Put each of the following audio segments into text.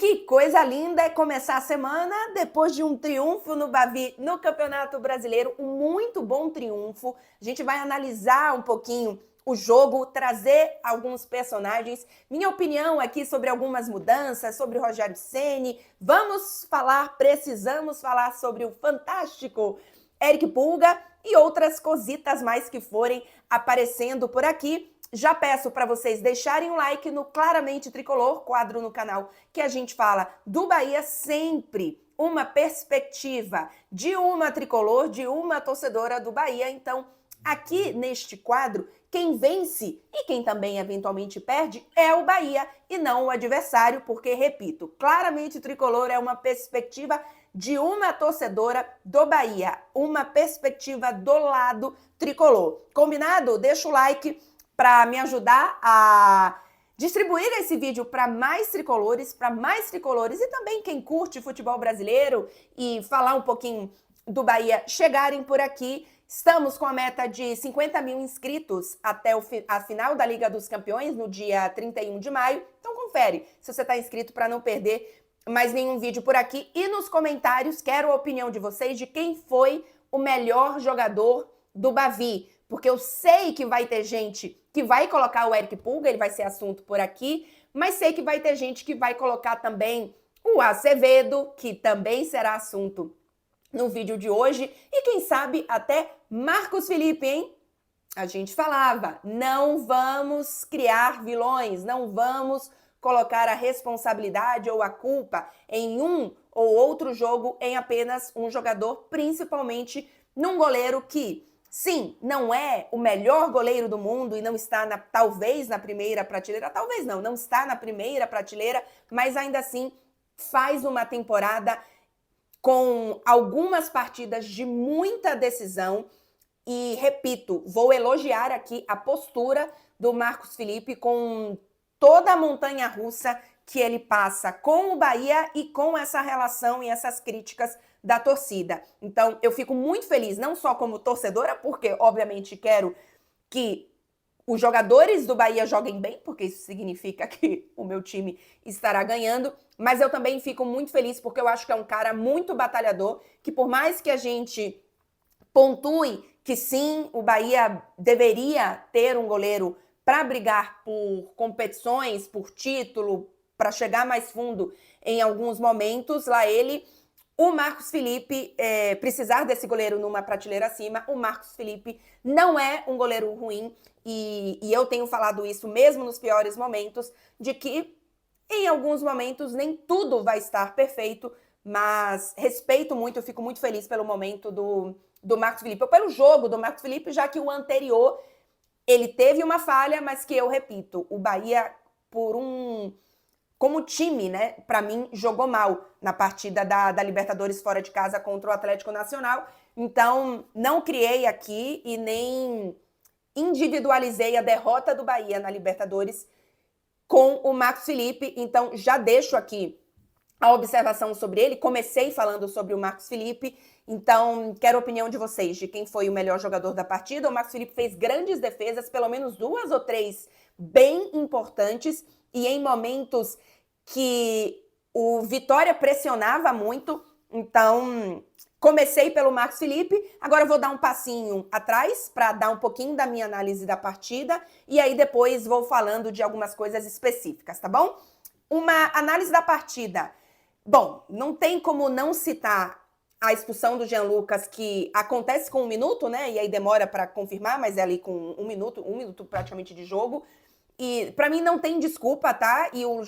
Que coisa linda é começar a semana depois de um triunfo no Bavi no Campeonato Brasileiro, um muito bom triunfo. A gente vai analisar um pouquinho o jogo, trazer alguns personagens, minha opinião aqui sobre algumas mudanças, sobre o Rogério Ceni. Precisamos falar sobre o fantástico Eric Pulga e outras cositas mais que forem aparecendo por aqui. Já peço para vocês deixarem um like no Claramente Tricolor, quadro no canal que a gente fala do Bahia, sempre uma perspectiva de uma tricolor, de uma torcedora do Bahia. Então, aqui neste quadro, quem vence e quem também eventualmente perde é o Bahia e não o adversário, porque, repito, Claramente Tricolor é uma perspectiva de uma torcedora do Bahia, uma perspectiva do lado tricolor. Combinado? Deixa o like para me ajudar a distribuir esse vídeo para mais tricolores e também quem curte futebol brasileiro e falar um pouquinho do Bahia chegarem por aqui. Estamos com a meta de 50 mil inscritos até a final da Liga dos Campeões, no dia 31 de maio. Então confere se você está inscrito para não perder mais nenhum vídeo por aqui. E nos comentários quero a opinião de vocês de quem foi o melhor jogador do Bavi. Porque eu sei que vai ter gente que vai colocar o Eric Pulga, ele vai ser assunto por aqui, mas sei que vai ter gente que vai colocar também o Acevedo, que também será assunto no vídeo de hoje, e quem sabe até Marcos Felipe, hein? A gente falava, não vamos criar vilões, não vamos colocar a responsabilidade ou a culpa em um ou outro jogo em apenas um jogador, principalmente num goleiro que, sim, não é o melhor goleiro do mundo e não está talvez na primeira prateleira, talvez não está na primeira prateleira, mas ainda assim faz uma temporada com algumas partidas de muita decisão e, repito, vou elogiar aqui a postura do Marcos Felipe com toda a montanha-russa que ele passa com o Bahia e com essa relação e essas críticas da torcida. Então, eu fico muito feliz, não só como torcedora, porque, obviamente, quero que os jogadores do Bahia joguem bem, porque isso significa que o meu time estará ganhando, mas eu também fico muito feliz porque eu acho que é um cara muito batalhador, que por mais que a gente pontue que sim, o Bahia deveria ter um goleiro para brigar por competições, por título, para chegar mais fundo em alguns momentos, lá ele, o Marcos Felipe, precisar desse goleiro numa prateleira acima, o Marcos Felipe não é um goleiro ruim e eu tenho falado isso mesmo nos piores momentos, de que em alguns momentos nem tudo vai estar perfeito, mas respeito muito, eu fico muito feliz pelo momento do Marcos Felipe, ou pelo jogo do Marcos Felipe, já que o anterior ele teve uma falha, mas que eu repito, o Bahia como time, né, para mim, jogou mal na partida da Libertadores fora de casa contra o Atlético Nacional. Então, não criei aqui e nem individualizei a derrota do Bahia na Libertadores com o Marcos Felipe. Então, já deixo aqui a observação sobre ele. Comecei falando sobre o Marcos Felipe, então quero a opinião de vocês de quem foi o melhor jogador da partida. O Marcos Felipe fez grandes defesas, pelo menos 2 ou 3 bem importantes, e em momentos que o Vitória pressionava muito. Então, comecei pelo Marcos Felipe, agora vou dar um passinho atrás para dar um pouquinho da minha análise da partida, e aí depois vou falando de algumas coisas específicas, tá bom? Uma análise da partida. Bom, não tem como não citar a expulsão do Jean Lucas, que acontece com 1 minuto, né? E aí demora para confirmar, mas é ali com 1 minuto praticamente de jogo. E para mim não tem desculpa, tá? E o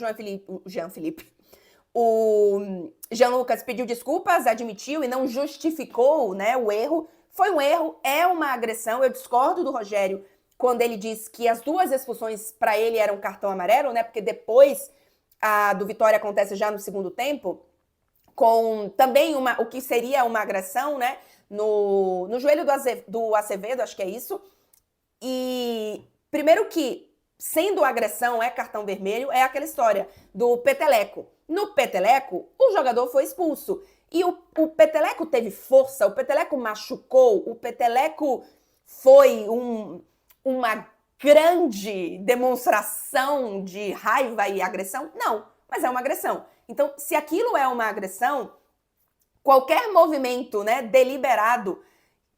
Jean Lucas pediu desculpas, admitiu e não justificou, né, o erro. Foi um erro, é uma agressão. Eu discordo do Rogério quando ele diz que as 2 expulsões para ele eram cartão amarelo, né? Porque depois a do Vitória acontece já no segundo tempo, com também o que seria uma agressão, né? No joelho do Acevedo, acho que é isso. E primeiro que, sendo agressão, é cartão vermelho, é aquela história do peteleco. No peteleco, o jogador foi expulso. E o peteleco teve força, o peteleco machucou, o peteleco foi uma grande demonstração de raiva e agressão? Não, mas é uma agressão. Então, se aquilo é uma agressão, qualquer movimento, né, deliberado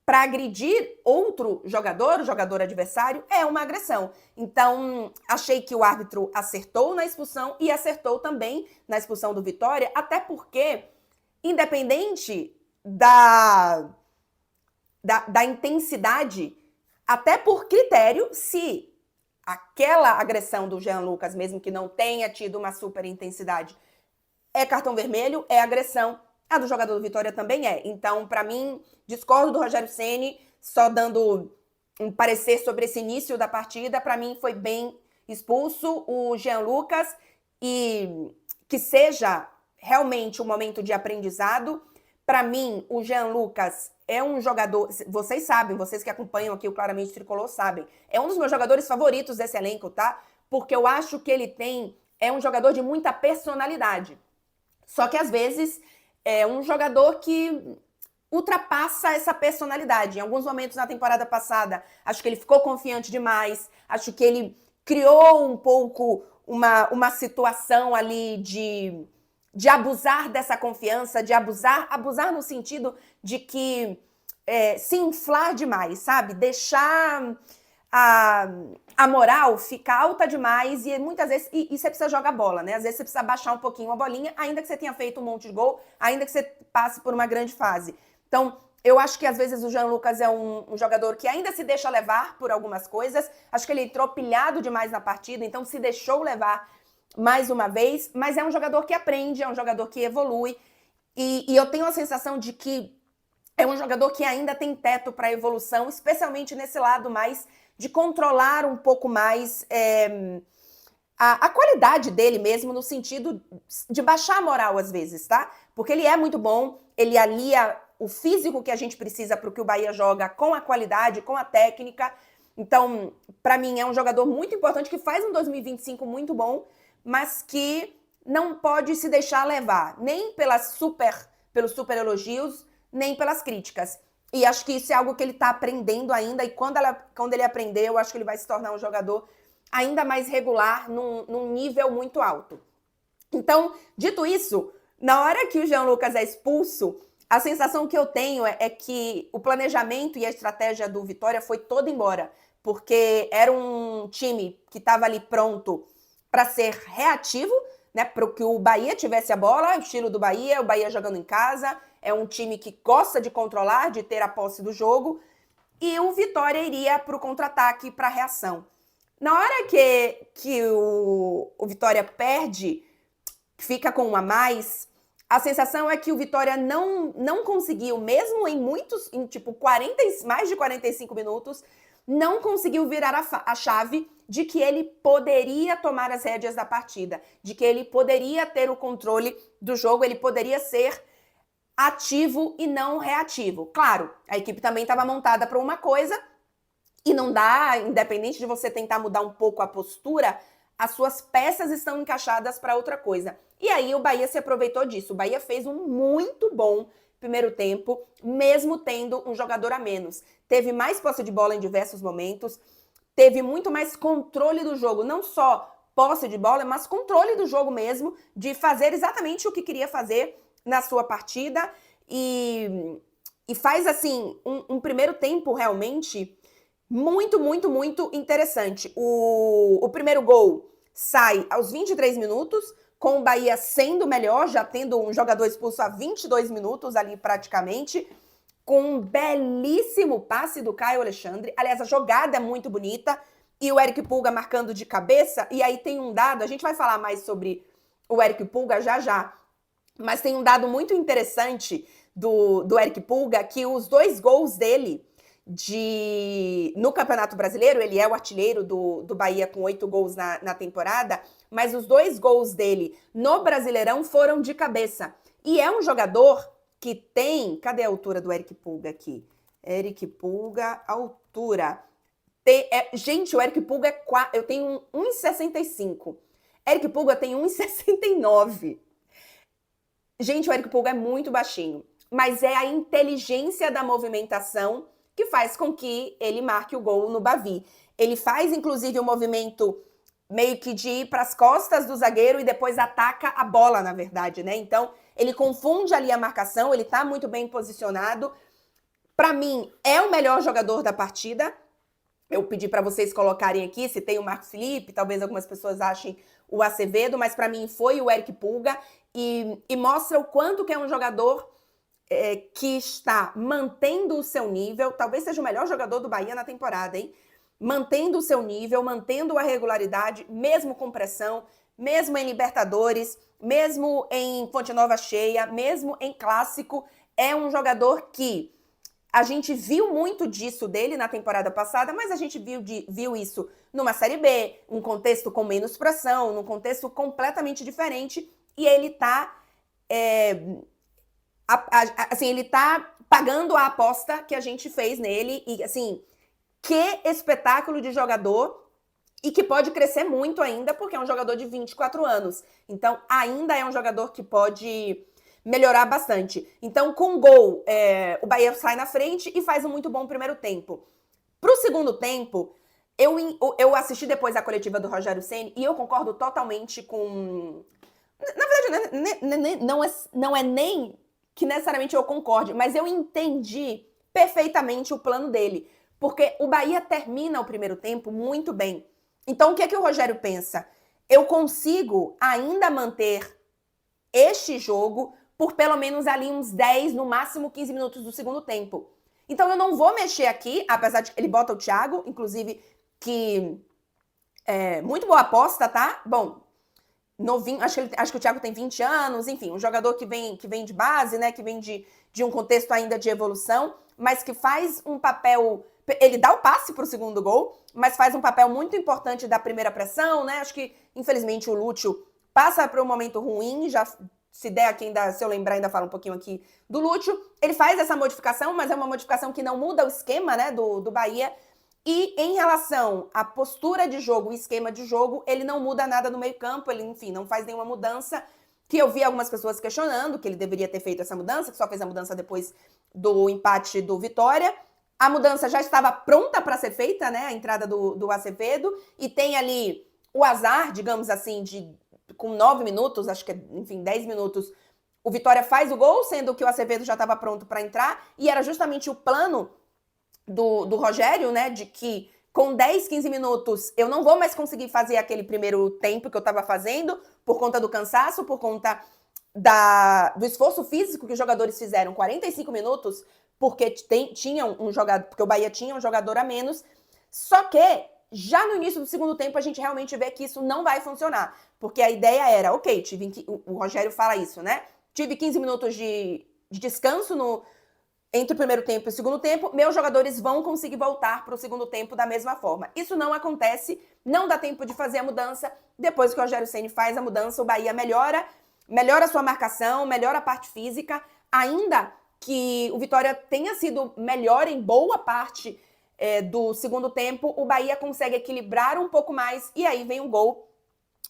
para agredir outro jogador, o jogador adversário, é uma agressão. Então, achei que o árbitro acertou na expulsão e acertou também na expulsão do Vitória, até porque, independente da intensidade, até por critério, se aquela agressão do Jean Lucas, mesmo que não tenha tido uma super intensidade, é cartão vermelho, é agressão, a do jogador do Vitória também é. Então, para mim, discordo do Rogério Ceni, só dando um parecer sobre esse início da partida. Para mim, foi bem expulso o Jean Lucas e que seja realmente um momento de aprendizado. Para mim, o Jean Lucas é um jogador, vocês sabem, vocês que acompanham aqui o Claramente Tricolor sabem, é um dos meus jogadores favoritos desse elenco, tá? Porque eu acho que ele é um jogador de muita personalidade. Só que às vezes é um jogador que ultrapassa essa personalidade. Em alguns momentos na temporada passada, acho que ele ficou confiante demais, acho que ele criou um pouco uma situação ali de abusar dessa confiança, de abusar no sentido de que se inflar demais, sabe? Deixar a moral fica alta demais e muitas vezes e você precisa jogar bola, né? Às vezes você precisa baixar um pouquinho a bolinha, ainda que você tenha feito um monte de gol, ainda que você passe por uma grande fase. Então, eu acho que às vezes o Jean Lucas é um jogador que ainda se deixa levar por algumas coisas. Acho que ele entrou pilhado demais na partida, então se deixou levar mais uma vez, mas é um jogador que aprende, é um jogador que evolui e eu tenho a sensação de que é um jogador que ainda tem teto para evolução, especialmente nesse lado mais de controlar um pouco mais a qualidade dele mesmo, no sentido de baixar a moral às vezes, tá? Porque ele é muito bom, ele alia o físico que a gente precisa para o que o Bahia joga com a qualidade, com a técnica. Então, para mim, é um jogador muito importante que faz um 2025 muito bom, mas que não pode se deixar levar nem pelos super elogios, nem pelas críticas. E acho que isso é algo que ele está aprendendo ainda, e quando ele aprender, eu acho que ele vai se tornar um jogador ainda mais regular, num nível muito alto. Então, dito isso, na hora que o Jean Lucas é expulso, a sensação que eu tenho é que o planejamento e a estratégia do Vitória foi toda embora, porque era um time que estava ali pronto para ser reativo, né, para que o Bahia tivesse a bola, o estilo do Bahia, o Bahia jogando em casa, é um time que gosta de controlar, de ter a posse do jogo, e o Vitória iria para o contra-ataque, para a reação. Na hora que o Vitória perde, fica com um a mais, a sensação é que o Vitória não conseguiu, mesmo em tipo mais de 45 minutos, não conseguiu virar a chave de que ele poderia tomar as rédeas da partida, de que ele poderia ter o controle do jogo, ele poderia ser ativo e não reativo. Claro, a equipe também estava montada para uma coisa e não dá, independente de você tentar mudar um pouco a postura, as suas peças estão encaixadas para outra coisa. E aí o Bahia se aproveitou disso. O Bahia fez um muito bom primeiro tempo, mesmo tendo um jogador a menos. Teve mais posse de bola em diversos momentos, teve muito mais controle do jogo, não só posse de bola, mas controle do jogo mesmo, de fazer exatamente o que queria fazer na sua partida e faz, assim, um primeiro tempo realmente muito, muito, muito interessante. O primeiro gol sai aos 23 minutos, com o Bahia sendo melhor, já tendo um jogador expulso há 22 minutos ali praticamente, com um belíssimo passe do Caio Alexandre. Aliás, a jogada é muito bonita, e o Eric Pulga marcando de cabeça, e aí tem um dado, a gente vai falar mais sobre o Eric Pulga já, mas tem um dado muito interessante do Eric Pulga, que os 2 gols dele no Campeonato Brasileiro, ele é o artilheiro do Bahia com 8 gols na temporada, mas os 2 gols dele no Brasileirão foram de cabeça. E é um jogador que tem... Cadê a altura do Eric Pulga aqui? Eric Pulga, altura. Gente, o Eric Pulga eu tenho 1,65. Eric Pulga tem 1,69. Gente, o Eric Pulga é muito baixinho, mas é a inteligência da movimentação que faz com que ele marque o gol no Bavi. Ele faz, inclusive, um movimento meio que de ir para as costas do zagueiro e depois ataca a bola, na verdade, né? Então, ele confunde ali a marcação, ele tá muito bem posicionado. Para mim, é o melhor jogador da partida. Eu pedi para vocês colocarem aqui se tem o Marcos Felipe, talvez algumas pessoas achem o Acevedo, mas para mim foi o Eric Pulga e mostra o quanto que é um jogador que está mantendo o seu nível, talvez seja o melhor jogador do Bahia na temporada, hein? Mantendo o seu nível, mantendo a regularidade, mesmo com pressão, mesmo em Libertadores, mesmo em Fonte Nova cheia, mesmo em Clássico. É um jogador que a gente viu muito disso dele na temporada passada, mas a gente viu isso numa Série B, um contexto com menos pressão, num contexto completamente diferente, e ele tá assim, ele tá pagando a aposta que a gente fez nele, e assim, que espetáculo de jogador, e que pode crescer muito ainda, porque é um jogador de 24 anos. Então, ainda é um jogador que pode melhorar bastante. Então, com o gol, o Bahia sai na frente e faz um muito bom primeiro tempo. Pro segundo tempo, eu assisti depois a coletiva do Rogério Ceni e eu concordo totalmente com... Na verdade, não é nem que necessariamente eu concorde, mas eu entendi perfeitamente o plano dele. Porque o Bahia termina o primeiro tempo muito bem. Então, o que é que o Rogério pensa? Eu consigo ainda manter este jogo por pelo menos ali uns 10, no máximo 15 minutos do segundo tempo. Então, eu não vou mexer aqui, apesar de que ele bota o Thiago, inclusive, que é muito boa aposta, tá? Bom, novinho, acho que o Thiago tem 20 anos, enfim, um jogador que vem de base, né? Que vem de um contexto ainda de evolução, mas que faz um papel... Ele dá o passe pro segundo gol, mas faz um papel muito importante da primeira pressão, né? Acho que, infelizmente, o Lúcio passa por um momento ruim, já se der aqui ainda, se eu lembrar, ainda falo um pouquinho aqui do Lúcio. Ele faz essa modificação, mas é uma modificação que não muda o esquema, né, do Bahia. E em relação à postura de jogo, o esquema de jogo, ele não muda nada no meio-campo, ele, enfim, não faz nenhuma mudança, que eu vi algumas pessoas questionando que ele deveria ter feito essa mudança, que só fez a mudança depois do empate do Vitória. A mudança já estava pronta para ser feita, né? A entrada do Acevedo. E tem ali o azar, digamos assim, com 9 minutos, acho que, enfim, 10 minutos, o Vitória faz o gol, sendo que o Acevedo já estava pronto para entrar. E era justamente o plano do Rogério, né? De que com 10, 15 minutos eu não vou mais conseguir fazer aquele primeiro tempo que eu estava fazendo, por conta do cansaço, por conta do esforço físico que os jogadores fizeram. 45 minutos... porque porque o Bahia tinha um jogador a menos, só que já no início do segundo tempo a gente realmente vê que isso não vai funcionar, porque a ideia era, ok, o Rogério fala isso, né? Tive 15 minutos de descanso entre o primeiro tempo e o segundo tempo, meus jogadores vão conseguir voltar para o segundo tempo da mesma forma. Isso não acontece, não dá tempo de fazer a mudança, depois que o Rogério Ceni faz a mudança, o Bahia melhora a sua marcação, melhora a parte física, ainda que o Vitória tenha sido melhor em boa parte do segundo tempo, o Bahia consegue equilibrar um pouco mais, e aí vem o gol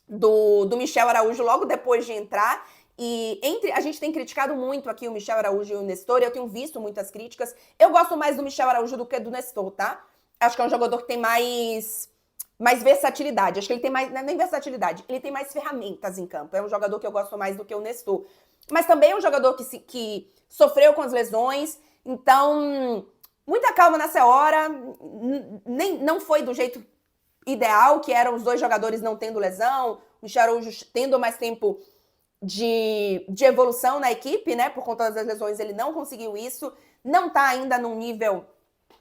do Michel Araújo logo depois de entrar. E a gente tem criticado muito aqui o Michel Araújo e o Nestor, eu tenho visto muitas críticas. Eu gosto mais do Michel Araújo do que do Nestor, tá? Acho que é um jogador que tem mais versatilidade. Acho que ele tem mais, não é nem versatilidade, ele tem mais ferramentas em campo. É um jogador que eu gosto mais do que o Nestor. Mas também é um jogador que sofreu com as lesões, então muita calma nessa hora, não foi do jeito ideal, que eram os dois jogadores não tendo lesão, o Michel Araújo tendo mais tempo de evolução na equipe, né, por conta das lesões ele não conseguiu isso, não tá ainda num nível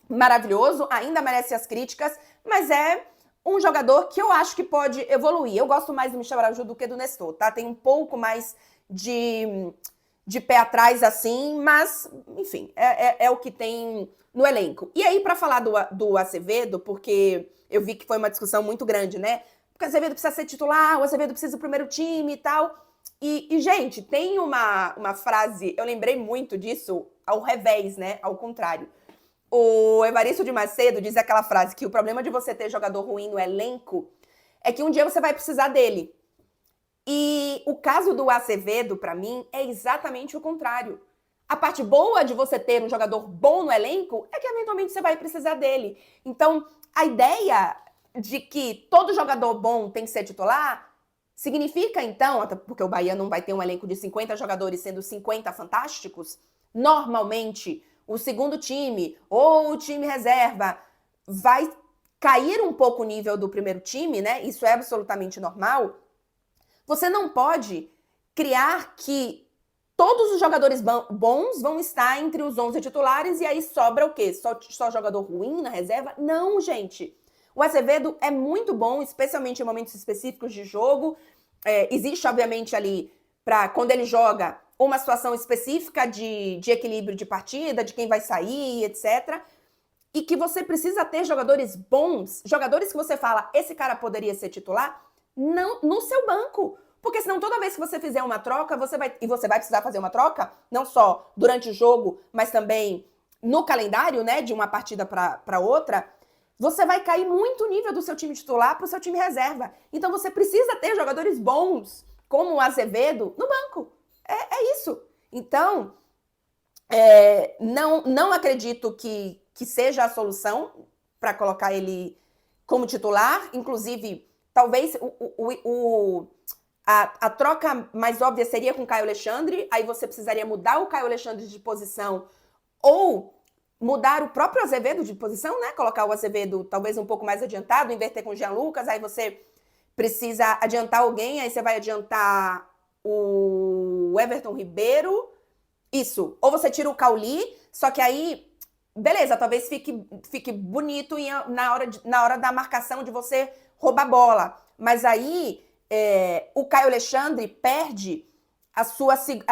maravilhoso, ainda merece as críticas, mas é um jogador que eu acho que pode evoluir. Eu gosto mais do Michel Araújo do que do Nestor, tá? Tem um pouco mais de pé atrás, assim, mas, enfim, é o que tem no elenco. E aí, para falar do Acevedo, porque eu vi que foi uma discussão muito grande, né? Porque o Acevedo precisa ser titular, o Acevedo precisa do primeiro time e tal. E gente, tem uma frase, eu lembrei muito disso ao revés, né? Ao contrário. O Evaristo de Macedo diz aquela frase que o problema de você ter jogador ruim no elenco é que um dia você vai precisar dele. E o caso do Acevedo, para mim, é exatamente o contrário. A parte boa de você ter um jogador bom no elenco é que eventualmente você vai precisar dele. Então, a ideia de que todo jogador bom tem que ser titular, significa então, até porque o Bahia não vai ter um elenco de 50 jogadores sendo 50 fantásticos, normalmente o segundo time ou o time reserva vai cair um pouco o nível do primeiro time, né? Isso é absolutamente normal. Você não pode criar que todos os jogadores bons vão estar entre os 11 titulares e aí sobra o quê? Só jogador ruim na reserva? Não, gente. O Azevedo é muito bom, especialmente em momentos específicos de jogo. Existe, obviamente, ali, para quando ele joga, uma situação específica de equilíbrio de partida, de quem vai sair, etc. E que você precisa ter jogadores bons, jogadores que você fala, esse cara poderia ser titular, não no seu banco. Porque senão toda vez que você fizer uma troca, você vai precisar fazer uma troca, não só durante o jogo, mas também no calendário, né, de uma partida para outra, você vai cair muito o nível do seu time titular para o seu time reserva. Então você precisa ter jogadores bons, como o Azevedo, no banco. É isso. Então, não acredito que seja a solução para colocar ele como titular. Inclusive, talvez a troca mais óbvia seria com o Caio Alexandre, aí você precisaria mudar o Caio Alexandre de posição ou mudar o próprio Azevedo de posição, né? Colocar o Azevedo talvez um pouco mais adiantado, inverter com o Jean Lucas, aí você precisa adiantar alguém, aí você vai adiantar o Everton Ribeiro, isso. Ou você tira o Cauli, só que aí, beleza, talvez fique bonito na hora da marcação de você roubar a bola, mas aí o Caio Alexandre perde a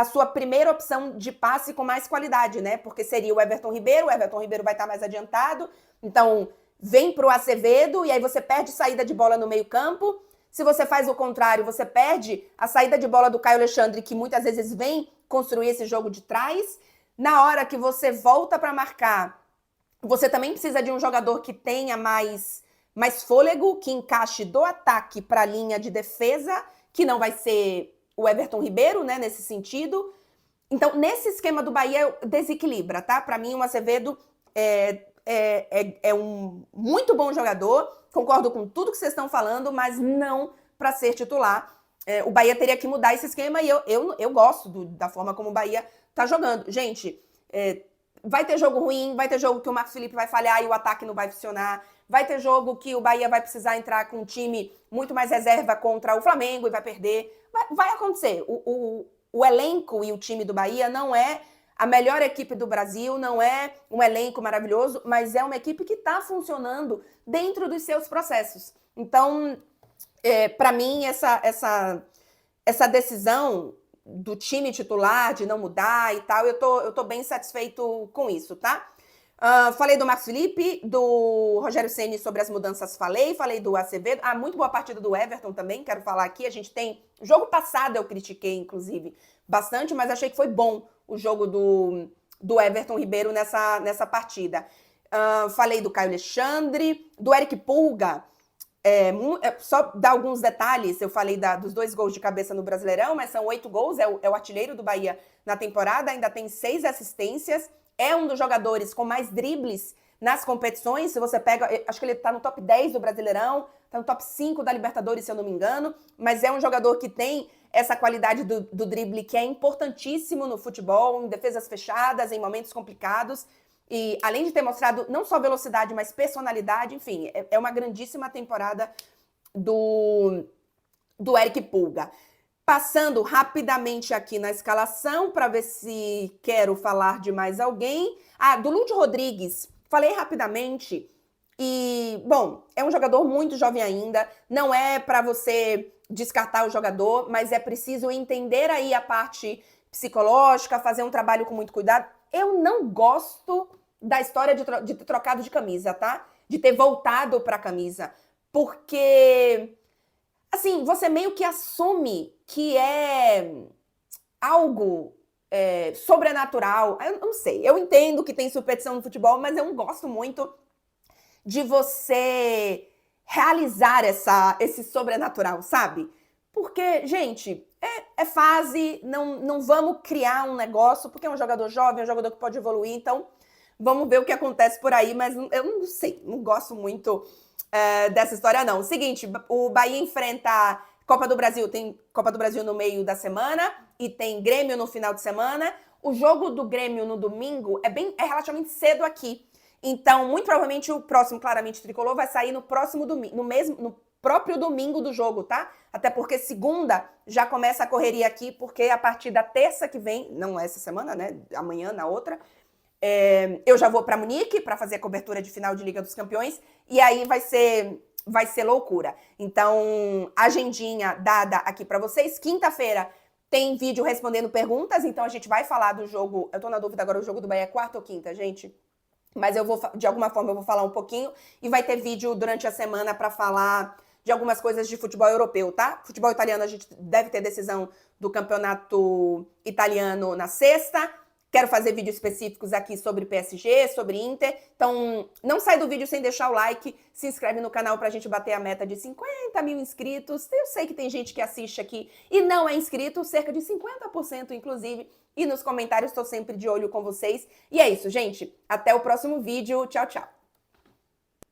sua primeira opção de passe com mais qualidade, né? Porque seria o Everton Ribeiro vai estar mais adiantado, então vem pro Azevedo e aí você perde saída de bola no meio campo. Se você faz o contrário, você perde a saída de bola do Caio Alexandre, que muitas vezes vem construir esse jogo de trás. Na hora que você volta para marcar, você também precisa de um jogador que tenha mais fôlego, que encaixe do ataque para a linha de defesa, que não vai ser o Everton Ribeiro, né, nesse sentido. Então, nesse esquema do Bahia, desequilibra, tá? Para mim, o Azevedo é um muito bom jogador, concordo com tudo que vocês estão falando, mas não para ser titular. O Bahia teria que mudar esse esquema e eu gosto da forma como o Bahia tá jogando. Gente, vai ter jogo ruim, vai ter jogo que o Marcos Felipe vai falhar e o ataque não vai funcionar. Vai ter jogo que o Bahia vai precisar entrar com um time muito mais reserva contra o Flamengo e vai perder. Vai acontecer. O elenco e o time do Bahia não é a melhor equipe do Brasil, não é um elenco maravilhoso, mas é uma equipe que está funcionando dentro dos seus processos. Então, para mim, essa decisão do time titular, de não mudar e tal, eu tô bem satisfeito com isso, tá? Falei do Marcos Felipe, do Rogério Ceni sobre as mudanças, falei do Azevedo. Muito boa partida do Everton também, quero falar aqui. A gente tem... Jogo passado eu critiquei, inclusive, bastante, mas achei que foi bom o jogo do Everton Ribeiro nessa partida. Falei do Caio Alexandre, do Eric Pulga. Só dar alguns detalhes, eu falei dos 2 gols de cabeça no Brasileirão, mas são 8 gols, é o artilheiro do Bahia na temporada, ainda tem 6 assistências, é um dos jogadores com mais dribles nas competições. Se você pega, acho que ele tá no top 10 do Brasileirão, tá no top 5 da Libertadores, se eu não me engano, mas é um jogador que tem essa qualidade do drible que é importantíssimo no futebol, em defesas fechadas, em momentos complicados. E além de ter mostrado não só velocidade, mas personalidade, enfim, é uma grandíssima temporada do Eric Pulga. Passando rapidamente aqui na escalação para ver se quero falar de mais alguém. Do Lúcio Rodrigues, falei rapidamente. E, bom, é um jogador muito jovem ainda, não é para você descartar o jogador, mas é preciso entender aí a parte psicológica, fazer um trabalho com muito cuidado. Eu não gosto da história de ter trocado de camisa, tá? De ter voltado pra camisa. Porque, assim, você meio que assume que é algo sobrenatural. Eu não sei, eu entendo que tem superstição no futebol, mas eu não gosto muito de você realizar esse sobrenatural, sabe? Porque, gente, é fase, não vamos criar um negócio, porque é um jogador jovem, é um jogador que pode evoluir, então Vamos ver o que acontece por aí, mas eu não sei, não gosto muito dessa história, não. Seguinte, o Bahia enfrenta Copa do Brasil, tem Copa do Brasil no meio da semana e tem Grêmio no final de semana. O jogo do Grêmio no domingo é relativamente cedo aqui. Então, muito provavelmente o próximo Claramente Tricolor vai sair no próximo domingo, no próprio domingo do jogo, tá? Até porque segunda já começa a correria aqui, porque a partir da terça que vem, não essa semana, né? Amanhã, na outra, eu já vou para Munique para fazer a cobertura de final de Liga dos Campeões e aí vai ser loucura. Então, agendinha dada aqui para vocês. Quinta-feira tem vídeo respondendo perguntas, então a gente vai falar do jogo. Eu tô na dúvida agora, o jogo do Bahia é quarta ou quinta, gente? Mas eu vou, de alguma forma, eu vou falar um pouquinho e vai ter vídeo durante a semana para falar de algumas coisas de futebol europeu, tá? Futebol italiano, a gente deve ter decisão do campeonato italiano na sexta. Quero fazer vídeos específicos aqui sobre PSG, sobre Inter. Então, não sai do vídeo sem deixar o like. Se inscreve no canal pra gente bater a meta de 50 mil inscritos. Eu sei que tem gente que assiste aqui e não é inscrito, cerca de 50% inclusive. E nos comentários estou sempre de olho com vocês. E é isso, gente. Até o próximo vídeo. Tchau, tchau.